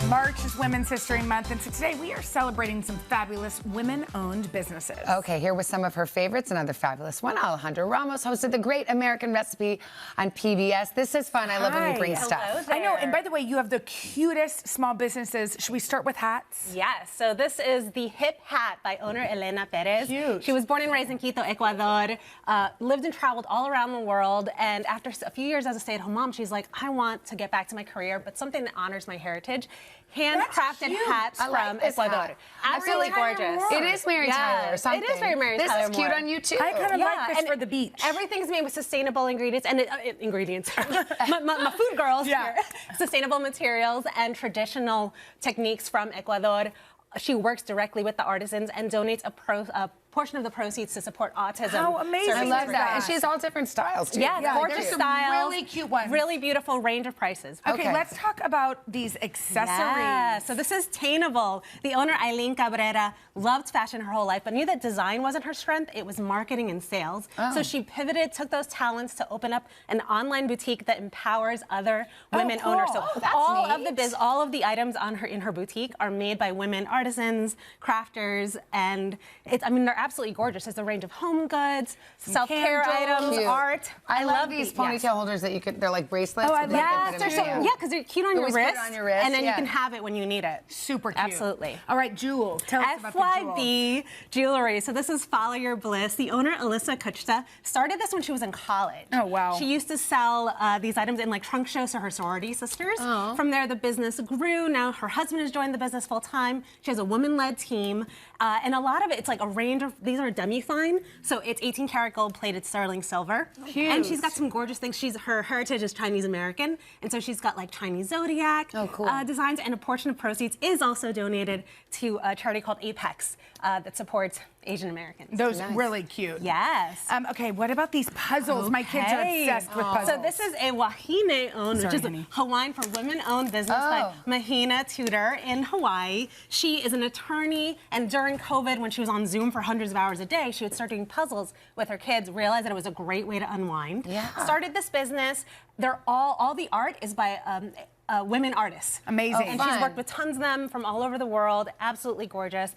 March is Women's History Month, and so today we are celebrating some fabulous women-owned businesses. Okay, here with some of her favorites. Another fabulous one. Alejandra Ramos hosted The Great American Recipe on PBS. This is fun. I love when you bring stuff. I know, and by the way, you have the cutest small businesses. Should we start with hats? Yes, so this is the Hip Hat by owner Elena Perez. Cute. She was born and raised in Quito, Ecuador, lived and traveled all around the world, and after a few years as a stay-at-home mom, she's like, I want to get back to my career, but something that honors my heritage. Handcrafted hats from Ecuador. Absolutely gorgeous. It is Mary Tyler or something. It is very Mary Tyler. This is cute on you too. I kind of like this for the beach. Everything's made with sustainable ingredients and my food girls here. Sustainable materials and traditional techniques from Ecuador. She works directly with the artisans and donates a portion of the proceeds to support autism. How amazing. I love that. And she has all different styles, too. Yeah, gorgeous styles. Really cute ones. Really beautiful range of prices. Okay, let's talk about these accessories. Yeah, so this is Tainable. The owner, Eileen Cabrera, loved fashion her whole life, but knew that design wasn't her strength. It was marketing and sales. So she pivoted, took those talents to open up an online boutique that empowers other women owners. So all of the items in her boutique are made by women artisans, crafters, and they're absolutely gorgeous. There's a range of home goods, self-care items, art. I love these ponytail holders that you could, they're like bracelets. Oh, I love yeah, because they're cute on your wrist, and then you can have it when you need it. Super cute. Absolutely. All right, jewels. Tell us about the jewels. FYB jewelry. So this is Follow Your Bliss. The owner, Alyssa Kuchta, started this when she was in college. Oh, wow. She used to sell these items in like trunk shows to her sorority sisters. From there, the business grew. Now her husband has joined the business full time. She has a woman-led team, and a lot of it, it's like a range of, these are demi-fine, so it's 18 karat gold plated sterling silver. Cute. And she's got some gorgeous things. Her heritage is Chinese American, and so she's got like Chinese zodiac designs, and a portion of proceeds is also donated to a charity called Apex that supports Asian Americans. Those really cute. Yes. Okay, what about these puzzles? My kids are obsessed with puzzles. So this is a Wahine-owned, which is a Hawaiian for women-owned business by Mahina Tudor in Hawaii. She is an attorney, and during COVID, when she was on Zoom for hundreds of hours a day, she would start doing puzzles with her kids, realized that it was a great way to unwind. Started this business. They're all the art is by women artists. Amazing. And she's worked with tons of them from all over the world. Absolutely gorgeous.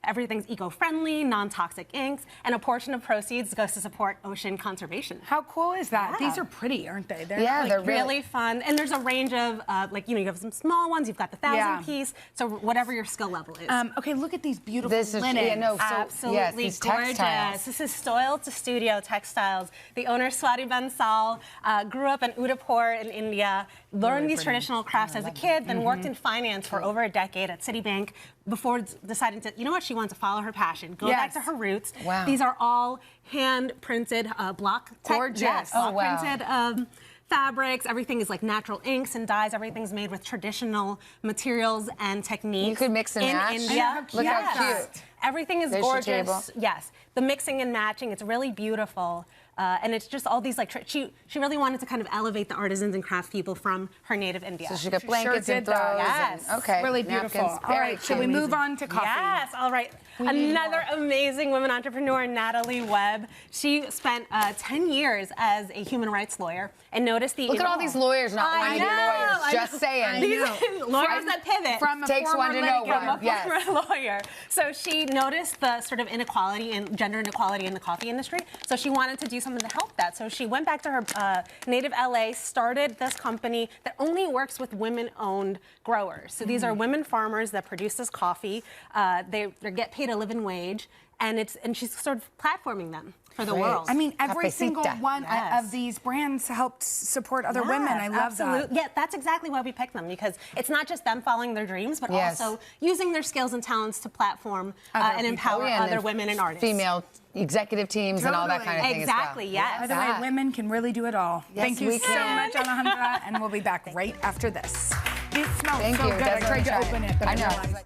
Everything's eco-friendly, non-toxic inks, and a portion of proceeds goes to support ocean conservation. How cool is that? These are pretty, aren't they? They're really fun. And there's a range of, you have some small ones, you've got the 1,000-piece, so whatever your skill level is. Okay, look at these beautiful linens. Absolutely gorgeous. Textiles. This is Soil to Studio Textiles. The owner, Swati Bansal, grew up in Udaipur in India, learned these traditional crafts as a kid, then worked in finance for over a decade at Citibank, before deciding to, you know what, she wants to follow her passion, go back to her roots. These are all hand-printed block. Gorgeous. Block-printed fabrics. Everything is like natural inks and dyes. Everything's made with traditional materials and techniques. You could mix and match. In India. Look how cute. Everything is gorgeous. Yes. The mixing and matching, it's really beautiful. And it's just all these, she really wanted to kind of elevate the artisans and craft people from her native India. So she got blankets and throws. Yes. Okay. Really beautiful. All right, should we move on to coffee? Yes, all right. Another amazing women entrepreneur, Natalie Webb. She spent 10 years as a human rights lawyer and noticed the... Look at all these lawyers not wanting to be lawyers. Just saying. These lawyers that pivot. From a takes one to know one. From a former lawyer. So she noticed the sort of inequality and gender inequality in the coffee industry. So she wanted to do something to help that. So she went back to her native LA, started this company that only works with women-owned growers. So these are women farmers that produce this coffee. They get paid a living wage, and she's sort of platforming them for the world. I mean, every single Cafecita. one of these brands helped support other women. I love that. Yeah, that's exactly why we picked them, because it's not just them following their dreams, but also using their skills and talents to platform and empower other women and artists. Female executive teams and all that kind of thing Exactly, yes. By the way, women can really do it all. Thank you so much, Alejandra, and we'll be back right after this. It smells so good. I tried to open it, but I know.